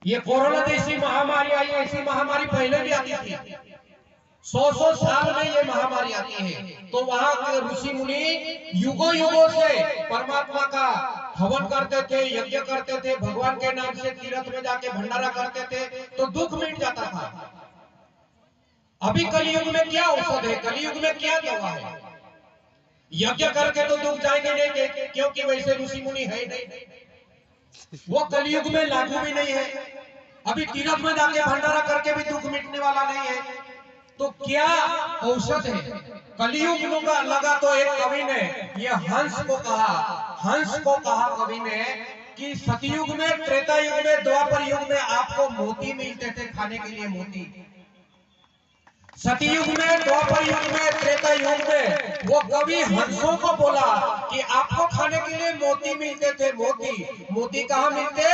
ये कोरोना जैसी महामारी आई, ऐसी महामारी पहले भी आती थी। 100 साल में ये महामारी आती है। तो वहां के ऋषि मुनि युगों युगों से परमात्मा का हवन करते थे, यज्ञ करते थे, भगवान के नाम से तीर्थ में जाके भंडारा करते थे, तो दुख मिट जाता था। अभी कलयुग में क्या औषध है, कलयुग में क्या दवा है? यज्ञ करके तो दुख जाएंगे नहीं, क्योंकि वैसे ऋषि मुनि है नहीं, वो कलयुग में लागू भी नहीं है। अभी तीर्थ में जाके भंडारा करके भी दुख मिटने वाला नहीं है। तो क्या औषध है? कलयुग में लगा तो एक कवि ने ये हंस को कहा कवि ने कि सतयुग में, त्रेता युग में, द्वापर युग में आपको मोती मिलते थे खाने के लिए, मोती। सतयुग में, द्वापर युग में, त्रेता युग में वो कवि हंसों को बोला कि आपको खाने के लिए मोती मिलते थे। मोती कहाँ मिलते?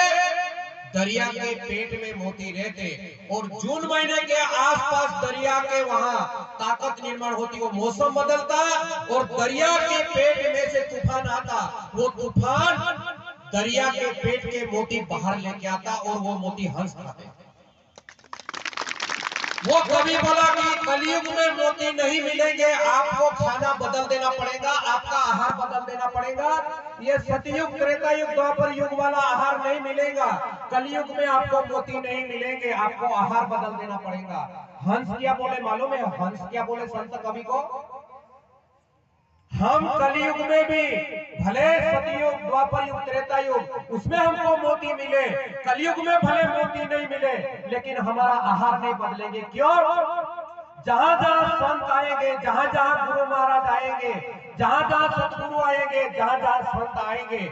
दरिया के पेट में मोती रहते, और जून महीने के आसपास दरिया के वहां ताकत निर्माण होती, वो मौसम बदलता और दरिया के पेट में से तूफान आता, वो तूफान दरिया के पेट के मोती बाहर लेके आता और वो मोती हंस खाते। वो कभी बोला कि कलयुग में मोती नहीं मिलेंगे, आपको खाना बदल देना पड़ेगा, आपका आहार बदल देना पड़ेगा। ये सतयुग, त्रेता युग, द्वापर युग वाला आहार नहीं मिलेगा। कलयुग में आपको मोती नहीं मिलेंगे, आपको आहार बदल देना पड़ेगा। हंस क्या बोले मालूम है? हंस क्या बोले संत कवि को? हम कलयुग में भी, भले सतयुग, द्वापर युग, त्रेता युग, उसमें हमको मोती मिले, कलयुग में भले मोती नहीं मिले, लेकिन हमारा आहार नहीं बदलेंगे। क्यों? जहां जहां संत आएंगे, जहां जहां गुरु महाराज आएंगे, जहां जहां सतगुरु आएंगे, जहां जहां संत आएंगे,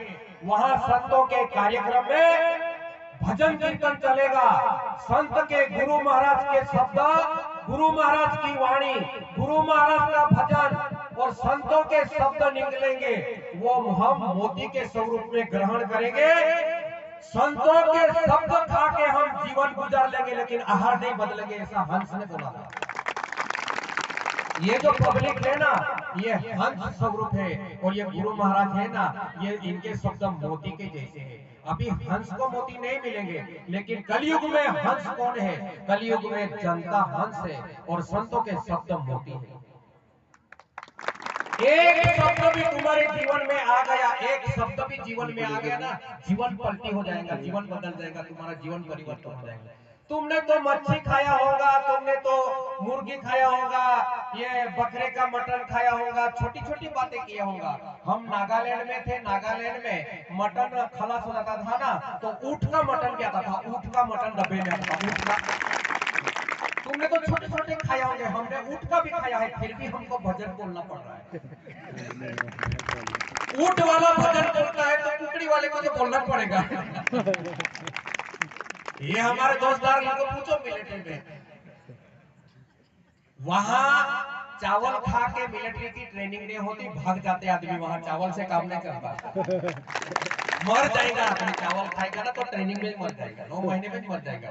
वहां संतों के कार्यक्रम में भजन कीर्तन चलेगा। संत के, गुरु महाराज के शब्द, गुरु महाराज की वाणी, गुरु महाराज का भजन और संतों के शब्द निकलेंगे, वो हम मोती के स्वरूप में ग्रहण करेंगे। संतों के शब्द खा के हम जीवन गुजार लेंगे, लेकिन आहार नहीं बदलेंगे, ऐसा हंस ने बोला था। ये जो पब्लिक है ना, ये हंस स्वरूप है, और ये गुरु महाराज है ना, ये इनके शब्द मोती के जैसे हैं। अभी हंस को मोती नहीं मिलेंगे, लेकिन कलयुग में हंस कौन है? कलयुग में जनता हंस है और संतों के शब्द मोती है। एक शब्द भी तुम्हारे जीवन में आ गया, एक शब्द भी जीवन में आ गया ना, जीवन पलटी हो जाएगा, जीवन बदल जाएगा, तुम्हारा जीवन परिवर्तन हो जाएगा। तुमने तो मच्छी खाया होगा, तुमने तो मुर्गी खाया होगा, ये बकरे का मटन खाया होगा, छोटी छोटी बातें किया होगा। हम नागालैंड में थे, नागालैंड में मटन खलास हो जाता था ना, तो ऊंट का मटन क्या था, ऊंट का मटन डब्बे में आता, ऊंट का। तुमने तो छोटे छोटे खाया होंगे, हमने ऊंट का भी खाया है, फिर भी हमको भजन बोलना पड़ रहा है। ऊंट वाला भजन बोलता है तो कुकड़ी वाले को तो बोलना पड़ेगा। ये हमारे दोस्तदार, इनको पूछो मिलिट्री में, वहां चावल खा के मिलिट्री की ट्रेनिंग नहीं होती, भाग जाते आदमी, वहां चावल से काम नहीं करता। मर जाएगा आदमी, चावल खाएगा ना तो ट्रेनिंग में मर जाएगा, 9 महीने में मर जाएगा।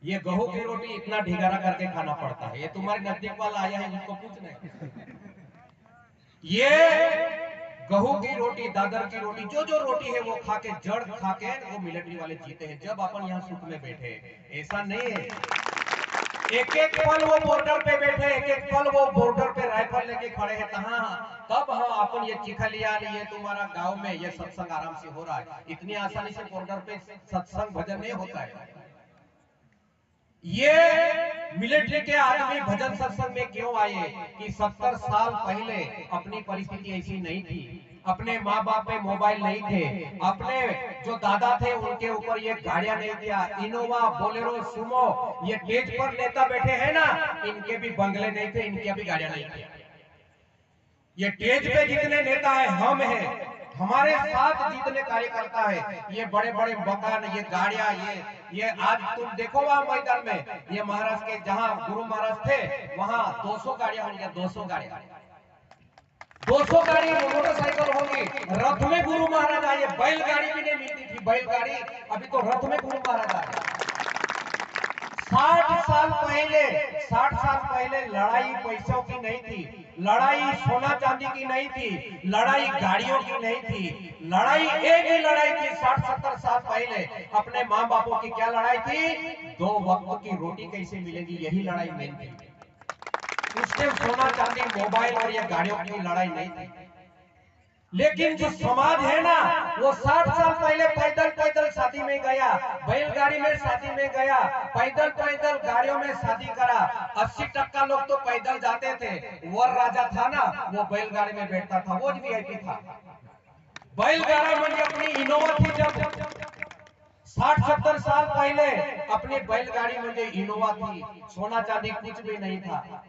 ये गेहूं की रोटी इतना ढिगारा करके खाना पड़ता है। ये तुम्हारे नजदीक वाला आया है, उसको पूछना। ये गेहूं की रोटी, दादर की रोटी, जो रोटी है वो खा के, जड़ खा के वो मिलिट्री वाले जीते हैं, जब अपन यहाँ सुख में बैठे। ऐसा नहीं है, एक एक पल वो बॉर्डर पे बैठे, एक एक पल वो बॉर्डर पे राइफल लेके खड़े हैं। तब हाँ अपन ये चिखा लिया, ये तुम्हारा गांव में ये सत्संग आराम से हो रहा है। इतनी आसानी से बॉर्डर पे सत्संग भजन नहीं होता है। ये मिलिट्री के आदमी भजन सत्संग में क्यों आए कि 70 साल पहले अपनी परिस्थिति ऐसी नहीं थी, अपने माँ बाप पे मोबाइल नहीं थे, अपने जो दादा थे उनके ऊपर ये गाड़ियां नहीं दिया, इनोवा, बोलेरो, सुमो, ये स्टेज पर नेता बैठे हैं ना, इनके भी बंगले नहीं थे, इनके भी गाड़ियां नहीं थी। ये स्टेज पे जितने नेता है हम हैं, हमारे साथ जितने कार्यकर्ता है, ये बड़े बड़े मकान, ये गाड़ियां, ये आज तुम देखो वहां मैदान में, ये महाराज के जहां गुरु महाराज थे वहां 200 गाड़ियां होंगी, 200 गाड़ियां, 200 गाड़ी मोटरसाइकिल होंगी। रथ में गुरु महाराज आए, बैलगाड़ी भी नहीं मिलती थी, बैलगाड़ी, अभी तो रथ में गुरु महाराज आए। 60 साल पहले लड़ाई पैसों की नहीं थी, लड़ाई सोना चांदी की नहीं थी, लड़ाई गाड़ियों की नहीं थी, लड़ाई एक ही लड़ाई थी 60-70 साल पहले अपने माँ बापों की। क्या लड़ाई थी? 2 वक्त की रोटी कैसे मिलेगी, यही लड़ाई मेन थी। उसके सोना चांदी मोबाइल और ये गाड़ियों की लड़ाई नहीं थी। लेकिन जो समाज है ना, वो 60 साल पहले पैदल पैदल शादी में गया, बैलगाड़ी में शादी में गया, पैदल पैदल गाड़ियों में शादी करा। 80% लोग तो पैदल जाते थे। वर राजा था ना, वो बैलगाड़ी में बैठता था, वो वीआईपी था। बैलगाड़ी में अपनी इनोवा थी। जब 60-70 साल पहले अपनी बैलगाड़ी में इनोवा थी, सोना चांदी कुछ भी नहीं था।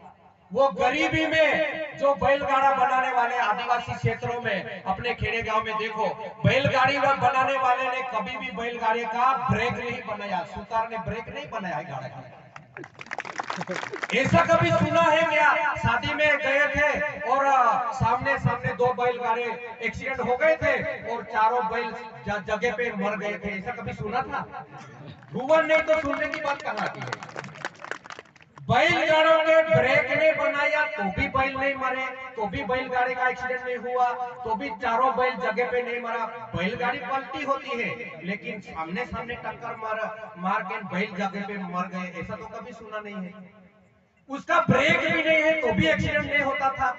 वो गरीबी में जो बैलगाड़ा बनाने वाले आदिवासी क्षेत्रों में, अपने खेड़े गांव में देखो, बैलगाड़ी बनाने वाले ने कभी भी बैलगाड़ी का ब्रेक नहीं बनाया, सुतार ने ब्रेक नहीं बनाया है गाड़ी का। ऐसा कभी सुना है क्या? शादी में गए थे और सामने सामने 2 बैलगाड़ी एक्सीडेंट हो गए थे और चारों बैल जगह पे मर गए थे, ऐसा कभी सुना था? हुआ नहीं तो सुनने की बात कहाँ आती है? बैलगाड़ों ने ब्रेक नहीं बनाया तो भी बैल नहीं मरे, तो भी बैलगाड़ी का एक्सीडेंट नहीं हुआ, तो भी चारों बैल जगह पे नहीं मरा। बैलगाड़ी पलटी होती है, लेकिन सामने सामने टक्कर मार के बैल जगह पे मर गए, ऐसा तो कभी सुना नहीं है। उसका ब्रेक भी नहीं है तो भी एक्सीडेंट नहीं होता था।